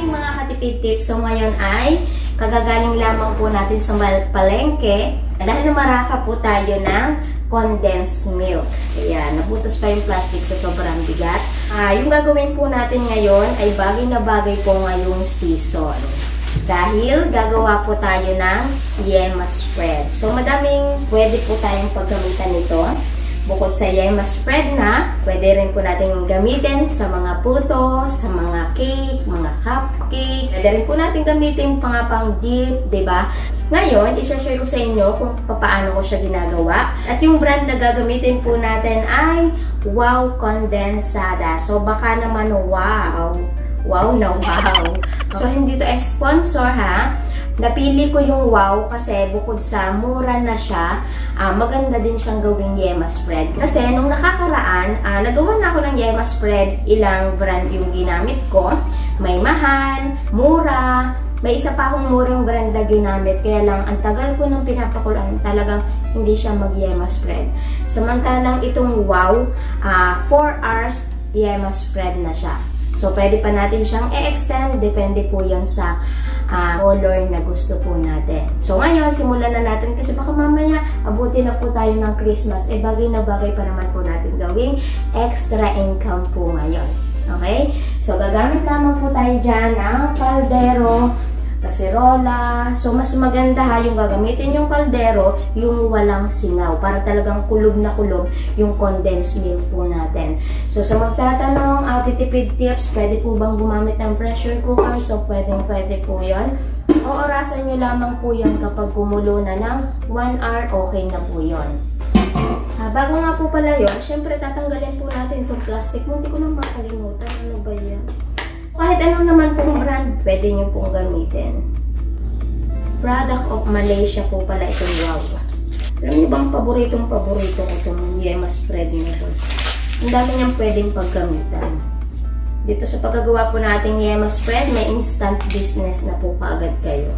Mga katipid tips. So ngayon ay kagagaling lamang po natin sa palengke dahil namaraka po tayo ng condensed milk. Ayan, nabutas pa yung plastic sa sobrang bigat. Yung gagawin po natin ngayon ay bagay na bagay po ngayong season. Dahil gagawa po tayo ng yema spread. So madaming pwede po tayong paggamitan nito. Bukod sa yema spread na, pwede rin po natin gamitin sa mga puto, sa mga cake, mga cupcake. Pwede rin po natin gamitin pang dip, diba? Ngayon, isa-share ko sa inyo kung paano ko siya ginagawa. At yung brand na gagamitin po natin ay Wow Condensada. So baka naman wow. Wow na wow. So hindi to sponsor ha. Napili ko yung Wow kasi bukod sa mura na siya, maganda din siyang gawing yema spread. Kasi nung nakakaraan, nagawa na ako ng yema spread, ilang brand yung ginamit ko. May mahal, mura, may isa pa akong murang brand na ginamit. Kaya lang, ang tagal ko nung pinapakulan, talagang hindi siya mag-yema spread. Samantalang itong Wow, 4 hours yema spread na siya. So, pwede pa natin siyang i-extend. Depende po yun sa color na gusto po natin. So, ngayon, simulan na natin kasi baka mamaya abuti na po tayo ng Christmas. Bagay na bagay pa naman po natin gawing extra income po ngayon. Okay? So, gagamit lamang po tayo dyan ng kaldero, kaserola. So, mas maganda ha, yung gagamitin yung kaldero, yung walang singaw. Para talagang kulob na kulob yung condensed milk po natin. So, sa magtatanong, titipid tips, pwede po bang gumamit ng pressure cooker? So, pwede po yun. Orasan nyo lamang po yun kapag kumulo na ng 1 hour, okay na po yun. Bago nga po pala yun, syempre tatanggalin po natin itong plastic. Hindi ko nang makalimutan. Ano ba yan? Kahit ano naman pong brand, pwede nyo pong gamitin. Product of Malaysia po pala itong Wow. Alam nyo bang paboritong ko itong yema spread nito? Ang dami niyang pwedeng paggamitan. Dito sa paggagawa po natin yema spread, may instant business na po kaagad kayo.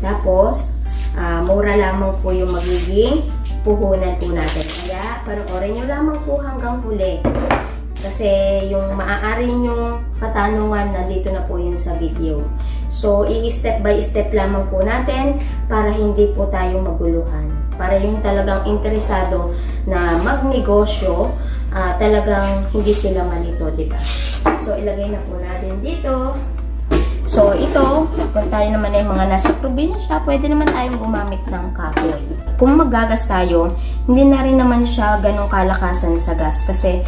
Tapos, mura lamang po yung magiging puhunan po natin. Kaya, panoorin nyo lamang po hanggang huli. Kasi yung maaari nyong katanungan, nandito na po yun sa video. So, i-step by step lamang po natin para hindi po tayo maguluhan. Para yung talagang interesado na magnegosyo, talagang hindi sila malito, diba? So, ilagay na po natin dito. So, ito, kung tayo naman ay mga nasa probinsya, pwede naman tayong gumamit ng kahoy. Kung maggagas tayo, hindi na rin naman siya ganong kalakasan sa gas. Kasi,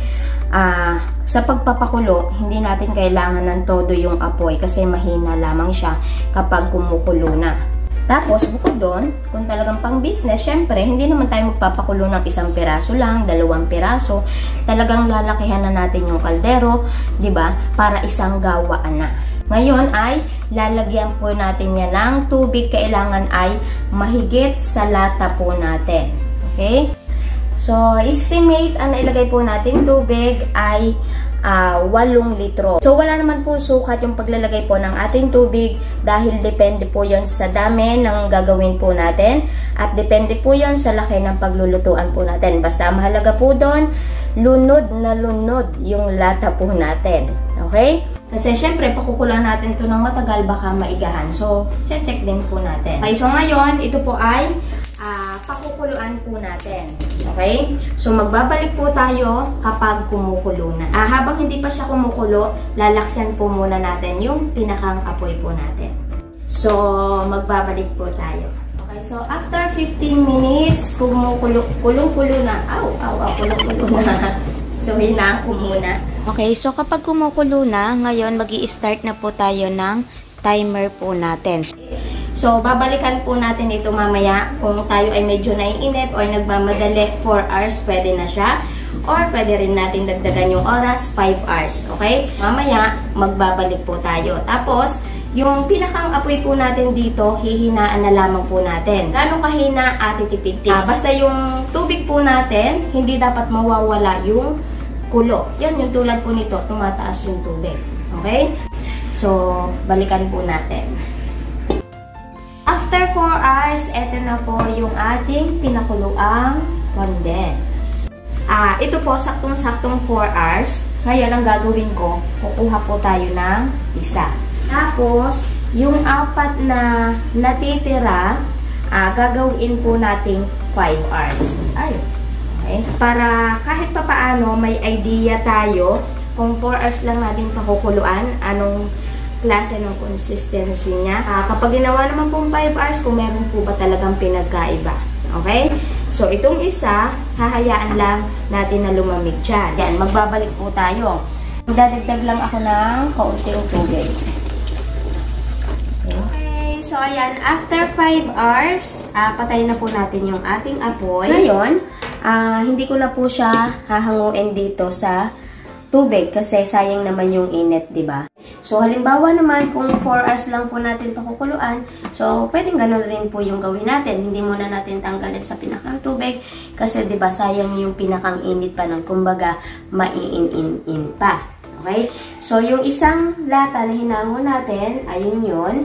sa pagpapakulo, hindi natin kailangan ng todo yung apoy kasi mahina lamang siya kapag kumukulo na. Tapos, bukod doon, kung talagang pang business, syempre, hindi naman tayo magpapakulo ng 1 piraso lang, 2 piraso. Talagang lalakihan na natin yung kaldero, diba? Para isang gawaan na. Ngayon ay lalagyan po natin yan ng tubig. Kailangan ay mahigit sa lata po natin. Okay? So, estimate ang nailagay po natin tubig ay 8 litro. So, wala naman po sukat yung paglalagay po ng ating tubig dahil depende po yon sa dami ng gagawin po natin at depende po yon sa laki ng paglulutuan po natin. Basta mahalaga po doon, lunod na lunod yung lata po natin. Okay? Kasi syempre, pakukulan natin ito ng matagal, baka maigahan. So, check din po natin. Okay, so ngayon, ito po ay pakukuluan po natin. Okay? So, magbabalik po tayo kapag kumukulo na. Habang hindi pa siya kumukulo, lalaksan po muna natin yung pinakang apoy po natin. So, magbabalik po tayo. Okay, so after 15 minutes, kulong-kulo na. Kulong-kulo na. So, hinaan ko muna. Okay, so kapag kumukulo na, ngayon magi-start na po tayo ng timer po natin. So, babalikan po natin ito mamaya. Kung tayo ay medyo naiinip o nagmamadali, 4 hours, pwede na siya. Or, pwede rin natin dagdagan yung oras, 5 hours. Okay? Mamaya, magbabalik po tayo. Tapos, yung pinakang apoy po natin dito, hihinaan na lamang po natin. Gano'ng kahina, titipid tips. Basta yung tubig po natin, hindi dapat mawawala yung kulo. Yan, yung tulad po nito, tumataas yung tubig. Okay? So, balikan po natin. After 4 hours, eto na po yung ating pinakuluang condensed. Ito po, saktong-saktong 4 hours. Ngayon, ang gagawin ko, kukuha po tayo ng isa. Tapos, yung 4 na natitira, gagawin po nating 5 hours. Ayun. Okay? Para kahit papaano, may idea tayo kung 4 hours lang natin pakukuluan, anong klase ng consistency niya. Kapag ginawa naman pong 5 hours, kung meron po ba talagang pinagkaiba. Okay? So, itong isa, hahayaan lang natin na lumamig dyan. Yan, magbabalik po tayo. Magdadagdag lang ako ng kaunting tubig. Okay, so ayan, after 5 hours, patayin na po natin yung ating apoy. Ngayon, hindi ko na po siya hahanguin dito sa tubig kasi sayang naman yung init, di ba? So, halimbawa naman, kung 4 hours lang po natin pakukuluan, so, pwedeng ganun rin po yung gawin natin. Hindi muna natin tanggalin sa pinakang tubig kasi, di ba, sayang yung pinakang init pa nun. Kumbaga, maiin-in pa. Okay? So, yung isang lata na hinango natin, ayun yun.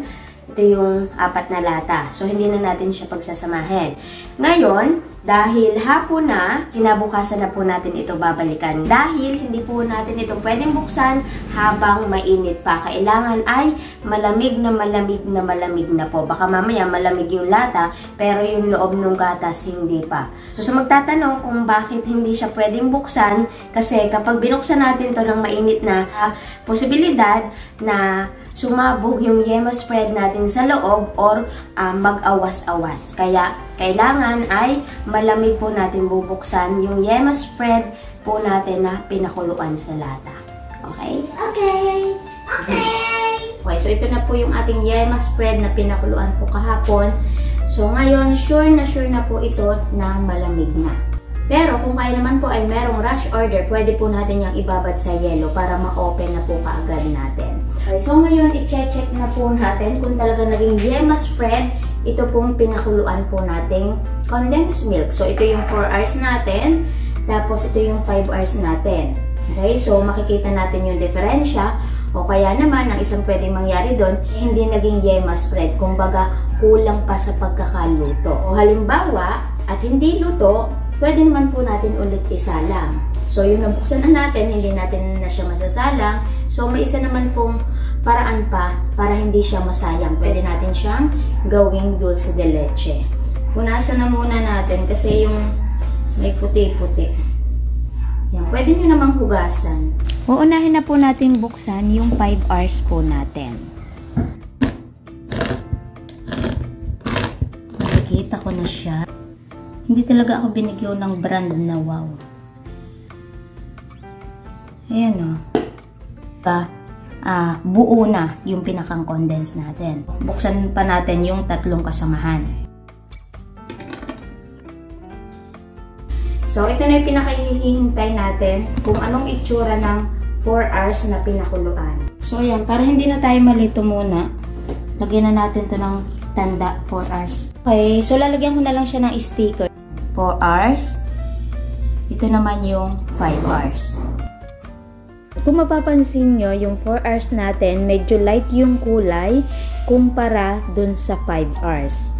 Ito yung 4 na lata. So, hindi na natin siya pagsasamahin. Ngayon, dahil hapon na, kinabukasan na po natin ito babalikan. Dahil hindi po natin ito pwedeng buksan habang mainit pa. Kailangan ay malamig na malamig na malamig na po. Baka mamaya malamig yung lata, pero yung loob ng gatas hindi pa. So, sa magtatanong kung bakit hindi siya pwedeng buksan, kasi kapag binuksan natin to ng mainit na, posibilidad na sumabog yung yema spread natin sa loob or mag-awas-awas. Kaya, kailangan ay malamig po natin bubuksan yung yema spread po natin na pinakuluan sa lata. Okay? Okay! Okay, so ito na po yung ating yema spread na pinakuluan po kahapon. So ngayon, sure na po ito na malamig na. Pero kung kaya naman po ay merong rush order, pwede po natin yung ibabad sa yelo para ma-open na po kaagad natin. Okay, so ngayon, i-check na po natin kung talaga naging yema spread ito pong pinakuluan po nating condensed milk. So, ito yung 4 hours natin. Tapos, ito yung 5 hours natin. Okay? So, makikita natin yung diferensya. O kaya naman, ang isang pwedeng mangyari doon, hindi naging yema spread. Kumbaga, kulang pa sa pagkakaluto. O halimbawa, at hindi luto, pwede naman po natin ulit isalang. So, yung nabuksan na natin, hindi natin na siya masasalang. So, may isa naman pong paraan pa para hindi siya masayang. Pwede natin siyang gawing dulce de leche. Punasan na muna natin kasi yung may puti-puti. Yan, pwede nyo namang hugasan. Uunahin na po natin buksan yung 5 hours po natin. Nakikita ko na siya. Hindi talaga ako binigyan ng brand na wow. Ayan o. Buo na yung pinakang condense natin. Buksan pa natin yung 3 kasamahan. So, ito na yung pinakahihintay natin kung anong itsura ng 4 hours na pinakuluan. So, ayan. Para hindi na tayo malito muna, lagyan na natin to ng tanda 4 hours. Okay. So, lalagyan ko na lang siya ng sticker. 4 hours. Ito naman yung 5 hours. Kung mapapansin nyo, yung 4 hours natin, medyo light yung kulay kumpara dun sa 5 hours.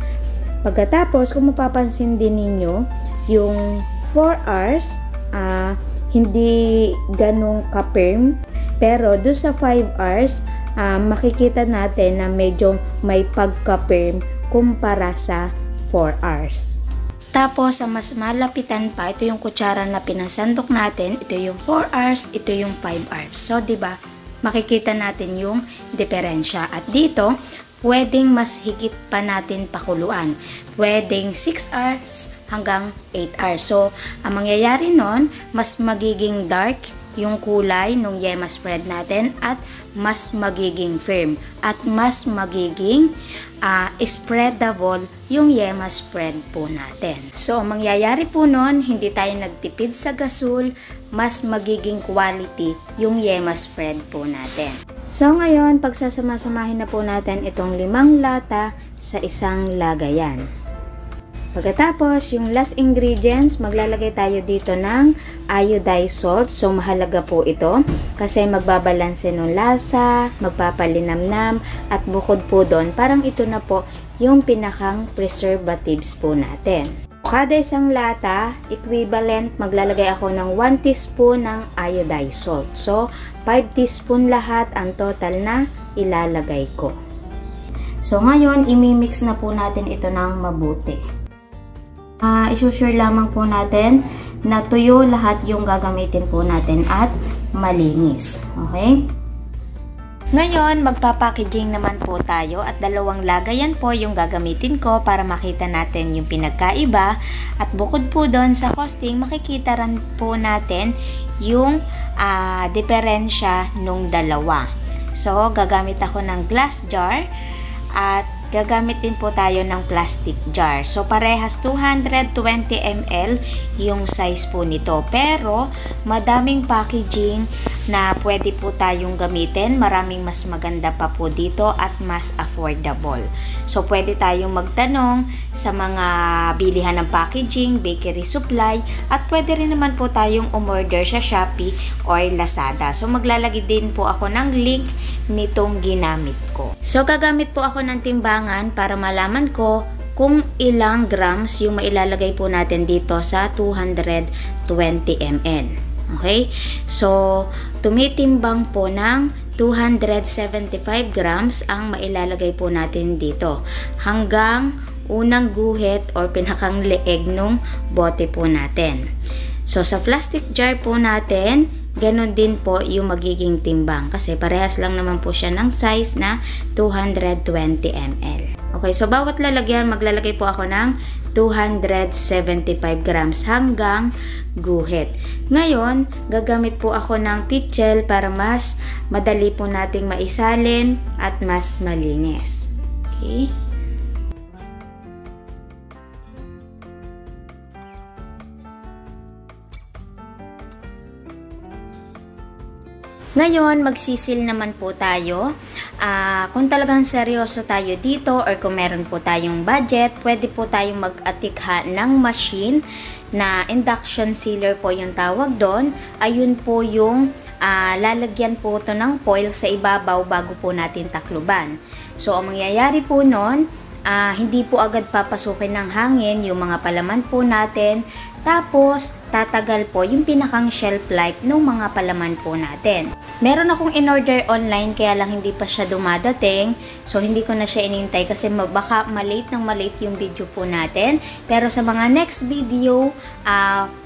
Pagkatapos, kung mapapansin din ninyo, yung 4 hours, hindi ganong ka-firm. Pero dun sa 5 hours, makikita natin na medyo may pagka-firm kumpara sa 4 hours. Tapos, sa mas malapitan pa, ito yung kutsara na pinasandok natin. Ito yung 4 hours, ito yung 5 hours. So, diba, makikita natin yung diferensya. At dito, pwedeng mas higit pa natin pakuluan. Pwedeng 6 hours hanggang 8 hours. So, ang mangyayari nun, mas magiging dark yung kulay ng yema spread natin at mas magiging firm at mas magiging spreadable yung yema spread po natin. So, ang mangyayari po nun, hindi tayo nagtipid sa gasol, mas magiging quality yung yema spread po natin. So, ngayon, pagsasama-samahin na po natin itong 5 lata sa isang lagayan. Pagkatapos, yung last ingredients, maglalagay tayo dito ng iodized salt. So, mahalaga po ito kasi magbabalanse ng lasa, magpapalinamnam, at bukod po doon, parang ito na po yung pinakang preservatives po natin. Kada isang lata, equivalent, maglalagay ako ng 1 teaspoon ng iodized salt. So, 5 teaspoon lahat ang total na ilalagay ko. So, ngayon, imimix na po natin ito ng mabuti. Isusure lamang po natin na tuyo lahat yung gagamitin po natin at malinis. Okay? Ngayon, magpapackaging naman po tayo at 2 lagayan po yung gagamitin ko para makita natin yung pinagkaiba. At bukod po doon sa costing, makikita rin po natin yung diferensya nung dalawa. So, gagamit ako ng glass jar at gagamit din po tayo ng plastic jar. So, parehas 220 ml yung size po nito. Pero, madaming packaging na pwede po tayong gamitin. Maraming mas maganda pa po dito at mas affordable. So, pwede tayong magtanong sa mga bilihan ng packaging, bakery supply, at pwede rin naman po tayong umorder sa Shopee or Lazada. So, maglalagay din po ako ng link nitong ginamit ko. So, gagamit po ako ng timbangan para malaman ko kung ilang grams yung mailalagay po natin dito sa 220 ml. Okay? So, tumitimbang po ng 275 grams ang mailalagay po natin dito. Hanggang unang guhit or pinakang leeg nung bote po natin. So, sa plastic jar po natin, ganun din po yung magiging timbang kasi parehas lang naman po siya ng size na 220 ml. Okay, so bawat lalagyan, maglalagay po ako ng 275 grams hanggang guhit. Ngayon, gagamit po ako ng pitchel para mas madali po nating maisalin at mas malinis. Okay. Ngayon, magsisil naman po tayo. Kung talagang seryoso tayo dito or kung meron po tayong budget, pwede po tayong mag-atikha ng machine na induction sealer po yung tawag doon. Ayun po yung lalagyan po ito ng foil sa ibabaw bago po natin takluban. So, ang mangyayari po noon, hindi po agad papasukin ng hangin yung mga palaman po natin. Tapos, tatagal po yung pinakang shelf life ng mga palaman po natin. Meron akong in-order online kaya lang hindi pa siya dumadating. So, hindi ko na siya inintay kasi baka malate yung video po natin. Pero sa mga next video,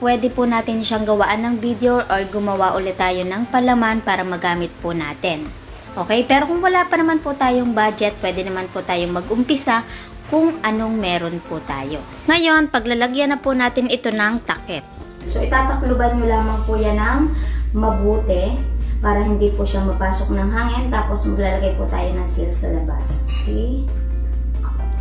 pwede po natin siyang gawaan ng video or gumawa ulit tayo ng palaman para magamit po natin. Okay? Pero kung wala pa naman po tayong budget, pwede naman po tayong mag-umpisa kung anong meron po tayo. Ngayon, paglalagyan na po natin ito ng takip. So, itatakluban nyo lamang po yan ng mabuti para hindi po siya mapasok ng hangin. Tapos, maglalagay po tayo ng seal sa labas. Okay?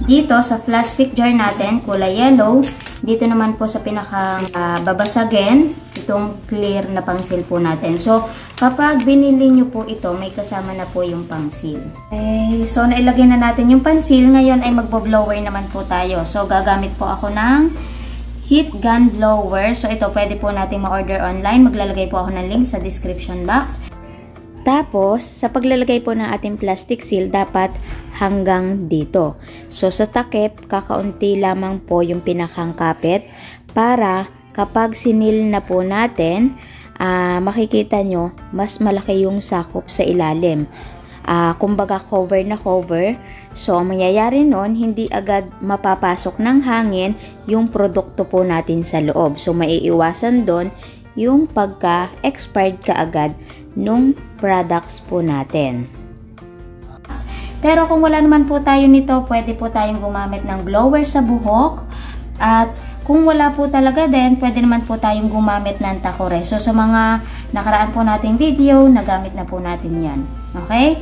Dito, sa plastic jar natin, kulay yellow. Dito naman po sa pinaka-babasagin, itong clear na pang-seal po natin. So, kapag binili nyo po ito, may kasama na po yung pang-seal. Okay, so nailagay na natin yung pang-seal. Ngayon ay magbo-blower naman po tayo. So, gagamit po ako ng heat gun blower. So, ito pwede po natin ma-order online. Maglalagay po ako ng link sa description box. Tapos, sa paglalagay po ng ating plastic seal, dapat hanggang dito. So, sa takip, kakaunti lamang po yung pinakang kapit para kapag sinil na po natin, makikita nyo, mas malaki yung sakop sa ilalim. Kumbaga cover na cover. So, ang mangyayari nun, hindi agad mapapasok ng hangin yung produkto po natin sa loob. So, maiiwasan doon yung pagka-expired kaagad nung products po natin. Pero kung wala naman po tayo nito, pwede po tayong gumamit ng blower sa buhok. At kung wala po talaga din, pwede naman po tayong gumamit ng takore. So, sa mga nakaraan po nating video, nagamit na po natin yan. Okay?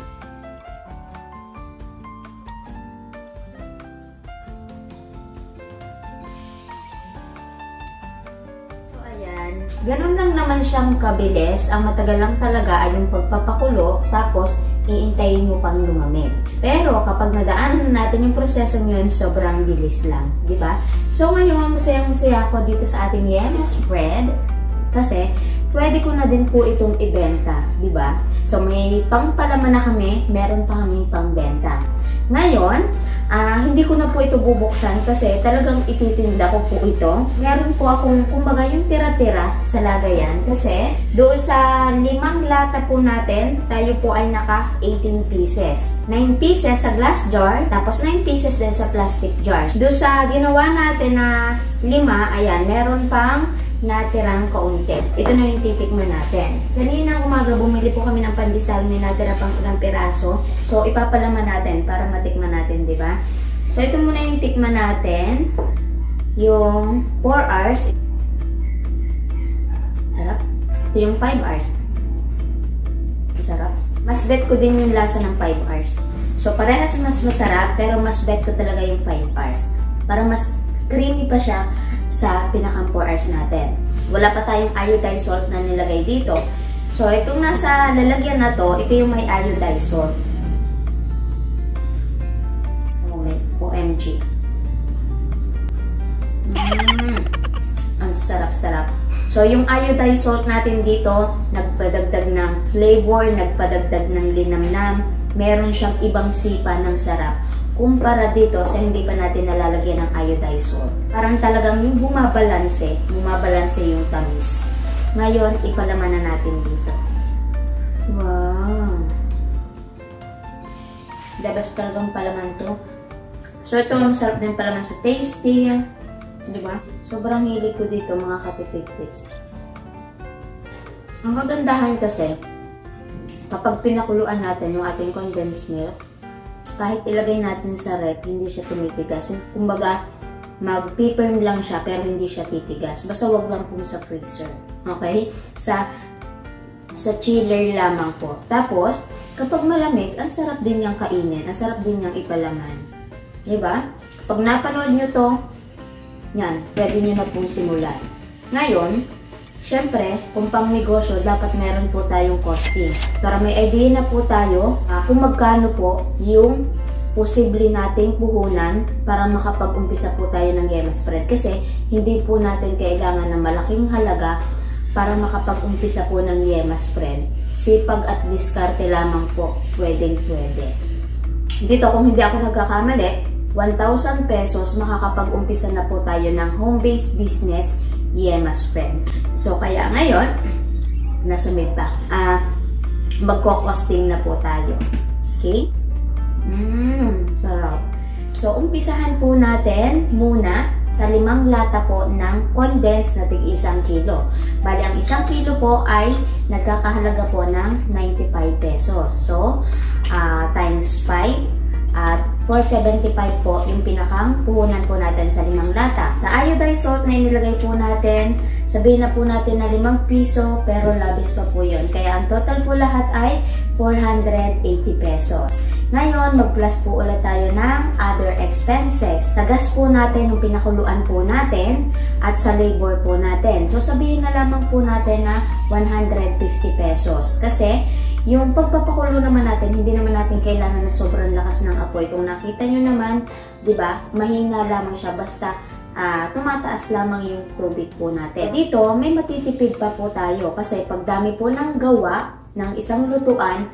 So, ayan. Ganun lang naman siyang kabilis. Ang matagal lang talaga ay yung pagpapakulo, tapos iintayin mo pang lumamig. Pero kapag nadaanan natin yung proseso yun, sobrang bilis lang, di ba? So ngayon, masayang-masaya ako dito sa ating yema spread kasi pwede ko na din po itong ibenta, di ba? So may pangpalaman na kami, meron pa kaming pangbenta. Ngayon, hindi ko na po ito bubuksan kasi talagang ititinda ko po ito. Meron po akong, kumbaga, yung tira-tira sa lagayan kasi doon sa 5 lata po natin, tayo po ay naka 18 pieces. 9 pieces sa glass jar, tapos 9 pieces din sa plastic jars. Doon sa ginawa natin na 5, ayan, meron pang natirang kaunti. Ito na yung titikman natin. Kaninang umaga, bumili po kami ng pandesal, may natira pang ilang piraso. So, ipapalaman natin para matikman natin, di ba? So, ito muna yung tikman natin. Yung 4 hours. Sarap. Ito yung 5 hours. Sarap. Mas bet ko din yung lasa ng 5 hours. So, parehas mas masarap, pero mas bet ko talaga yung 5 hours. Para mas creamy pa siya sa pinakang 4 hours natin. Wala pa tayong iodized salt na nilagay dito. So, itong nasa lalagyan na to, ito yung may iodized salt. OMG. Ang sarap-sarap. So, yung iodized salt natin dito, nagpadagdag ng flavor, nagpadagdag ng linamnam, meron siyang ibang sipa ng sarap. Kumpara dito sa hindi pa natin nalalagyan ng iodized salt. Parang talagang yung bumabalanse yung tamis. Ngayon, ipalaman na natin dito. Wow! Dabas talagang palaman to. So, ito ang sarap din palaman sa tasty. Diba? Sobrang hilig ko dito mga katipid tips. Ang kagandahan kasi, kapag pinakuluan natin yung ating condensed milk, kahit ilagay natin sa rep, hindi siya tumitigas. Kumbaga, mag-firm lang siya, pero hindi siya titigas. Basta wag lang po sa freezer. Okay? Sa chiller lamang po. Tapos, kapag malamig, ang sarap din niyang kainin. Ang sarap din niyang ipalaman. Diba? Kapag napanood nyo to, yan, pwede nyo na pong simulan. Ngayon, syempre, kung pang negosyo, dapat meron po tayong costing. Para may idea na po tayo kung magkano po yung posible nating puhunan para makapag-umpisa po tayo ng yema spread. Kasi hindi po natin kailangan ng malaking halaga para makapag-umpisa po ng yema spread. Sipag at diskarte lamang po, pwedeng-pwede. Dito, kung hindi ako nagkakamali, 1,000 pesos, makakapag-umpisa na po tayo ng home-based business yema spread. So, kaya ngayon, nasa mid pa, magko-costing na po tayo. Okay? Sarap. So, umpisahan po natin muna sa 5 lata po ng condensed na tig-1 kilo. Bali, ang 1 kilo po ay nagkakahalaga po ng 95 pesos. So, times 5 at 475 po yung pinakang puhunan po natin sa 5 lata. Sa iodized salt na inilagay po natin, sabihin na po natin na 5 piso, pero labis pa po yun. Kaya ang total po lahat ay 480 pesos. Ngayon, mag-plus po ulit tayo ng other expenses. Sa gas po natin, yung pinakuluan po natin, at sa labor po natin. So, sabihin na lamang po natin na 150 pesos. Kasi, yung pagpapakulo naman natin, hindi naman natin kailangan na sobrang lakas ng apoy. Kung nakita nyo naman, di ba, mahina lamang siya basta tumataas lamang yung tubig po natin. Dito, may matitipid pa po tayo kasi pag dami po ng gawa ng isang lutuan,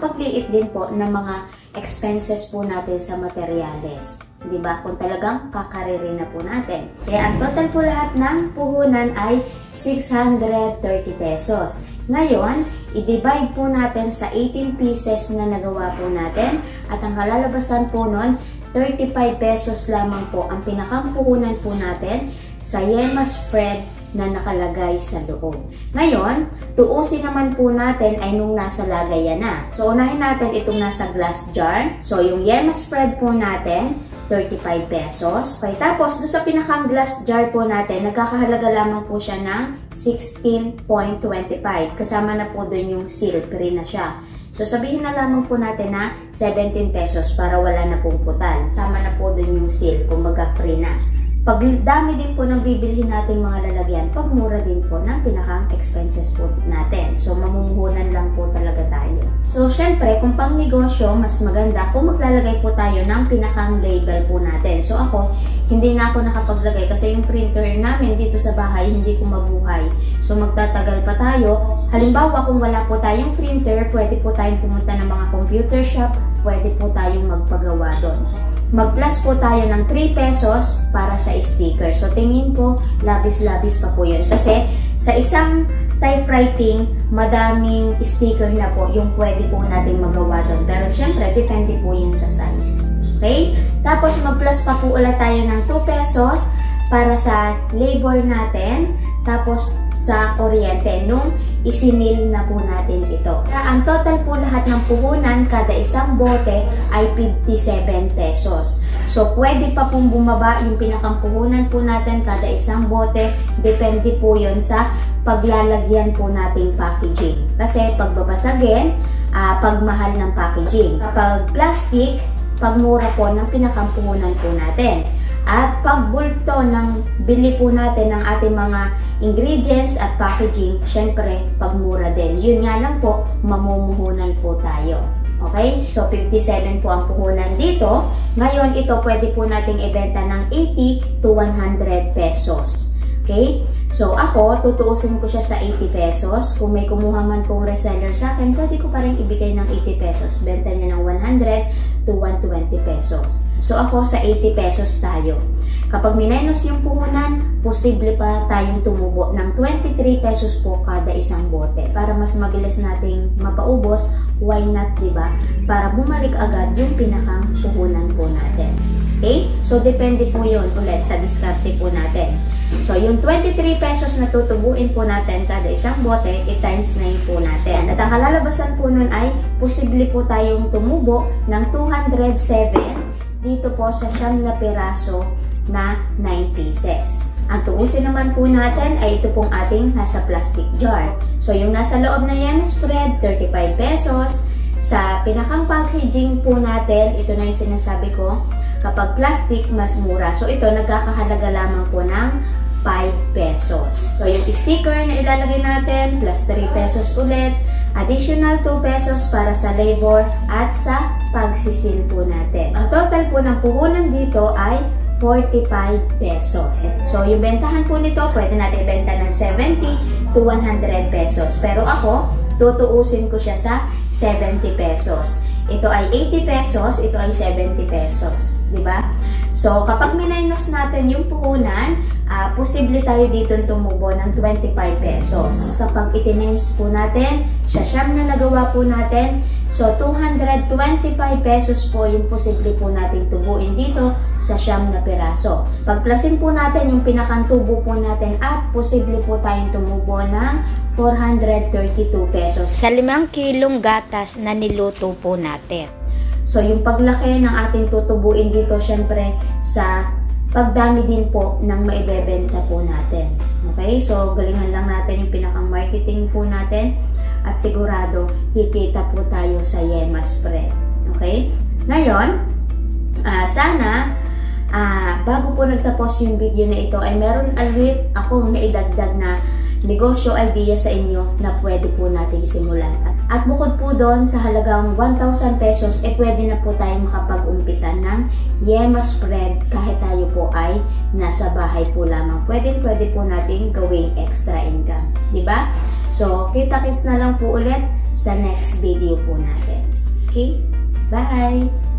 pagliit din po ng mga expenses po natin sa materyales. Di ba? Kung talagang kakaririn na po natin. Kaya ang total po lahat ng puhunan ay 630 pesos. Ngayon, i-divide po natin sa 18 pieces na nagawa po natin at ang kalalabasan po nun, 35 pesos lamang po ang pinakampuhunan po natin sa yema spread na nakalagay sa loob. Ngayon, tuusin naman po natin ay nung nasa lagayan na. So, unahin natin itong nasa glass jar. So, yung yema spread po natin, 35 pesos. Okay, tapos, doon sa pinakang glass jar po natin, nagkakahalaga lamang po siya ng 16.25. Kasama na po doon yung seal, free na siya. So, sabihin na lamang po natin na 17 pesos para wala na pong putal. Sama na po doon yung seal, kumbaga free na. Pagdami din po ng bibilhin nating mga lalagyan, pagmura din po ng pinakang expenses po natin. So, mamumuhunan lang po talaga tayo. So, syempre, kung pang negosyo, mas maganda kung maglalagay po tayo ng pinakang label po natin. So, ako, hindi na ako nakapaglagay kasi yung printer namin dito sa bahay, hindi ko mabuhay. So, magtatagal pa tayo. Halimbawa, kung wala po tayong printer, pwede po tayong pumunta ng mga computer shop, pwede po tayong magpagawa doon. Mag-plus po tayo ng 3 pesos para sa sticker. So, tingin ko, labis-labis pa po yun. Kasi, sa isang typewriting, madaming sticker na po yung pwede po natin magawa doon. Pero, syempre, depende po yun sa size. Okay? Tapos, mag-plus pa po ulit tayo ng 2 pesos para sa labor natin. Tapos, sa kuryente, nung isinil na po natin ito. Ang total po lahat ng puhunan, kada isang bote ay 57 pesos. So, pwede pa pong bumaba yung pinakang puhunan po natin kada isang bote. Depende po yun sa paglalagyan po nating packaging. Kasi, pagbabasagin, pagmahal ng packaging. Kapag plastic, pagmura po ng pinakang puhunan po natin. At pagbulto ng bili po natin ng ating mga ingredients at packaging, syempre, pagmura din. Yun nga lang po, mamumuhunan po tayo. Okay? So, 57 po ang puhunan dito. Ngayon, ito pwede po nating ibenta ng 80 to 100 pesos. Okay? So, ako, tutuusin ko siya sa 80 pesos. Kung may kumuha man pong reseller sa akin, pwede ko pa rin ibigay ng 80 pesos. Benta niya ng 100 to 120 pesos. So, ako sa 80 pesos tayo. Kapag minus yung puhunan, posible pa tayong tumubo ng 23 pesos po kada isang bote. Para mas mabilis nating mapaubos, why not, diba? Para bumalik agad yung pinakang puhunan po natin. Okay? So, depende po yun ulit sa diskarte po natin. So, yung 23 pesos na tutubuin po natin kada isang bote, i-times 9 po natin. At ang kalalabasan po nun ay, posible po tayong tumubo ng 207 dito po sa 9 na piraso na 9 pieces. Ang tuusin naman po natin ay ito pong ating nasa plastic jar. So, yung nasa loob na yan spread, 35 pesos. Sa pinakang packaging po natin, ito na yung sinasabi ko, kapag plastic, mas mura. So, ito, nagkakahalaga lamang po ng 5 pesos. So, yung sticker na ilalagay natin, plus 3 pesos ulit, additional 2 pesos para sa labor at sa pagsisil po natin. Ang total po ng puhunan dito ay 45 pesos. So, yung bentahan po nito, pwede natin ibenta ng 70 to 100 pesos. Pero ako, tutuusin ko siya sa 70 pesos. Ito ay 80 pesos, ito ay 70 pesos. Diba? So, kapag minus natin yung puhunan, posible tayo dito tumubo ng 25 pesos. Kapag itinames po natin, siya siyam na nagawa po natin, so 225 pesos po yung posible po natin tubuin dito sa siyam na piraso. Pagplasin po natin yung pinakang tubo po natin at posible po tayong tumubo ng 432 pesos sa 5 kilong gatas na niluto po natin. So, yung paglaki ng ating tutubuin dito, syempre, sa pagdami din po ng maibebenta po natin. Okay? So, galingan lang natin yung pinakang marketing po natin at sigurado, kikita po tayo sa Yema Spread. Okay? Ngayon, sana, bago po nagtapos yung video na ito, ay meron ulit akong naidagdag na negosyo idea sa inyo na pwede po natin simulan. At bukod po doon sa halagang 1,000 pesos, pwede na po tayo makapag-umpisa ng Yema Spread kahit tayo po ay nasa bahay po lamang. Pwede po natin gawing extra income. Diba? So, kita-kits na lang po ulit sa next video po natin. Okay? Bye!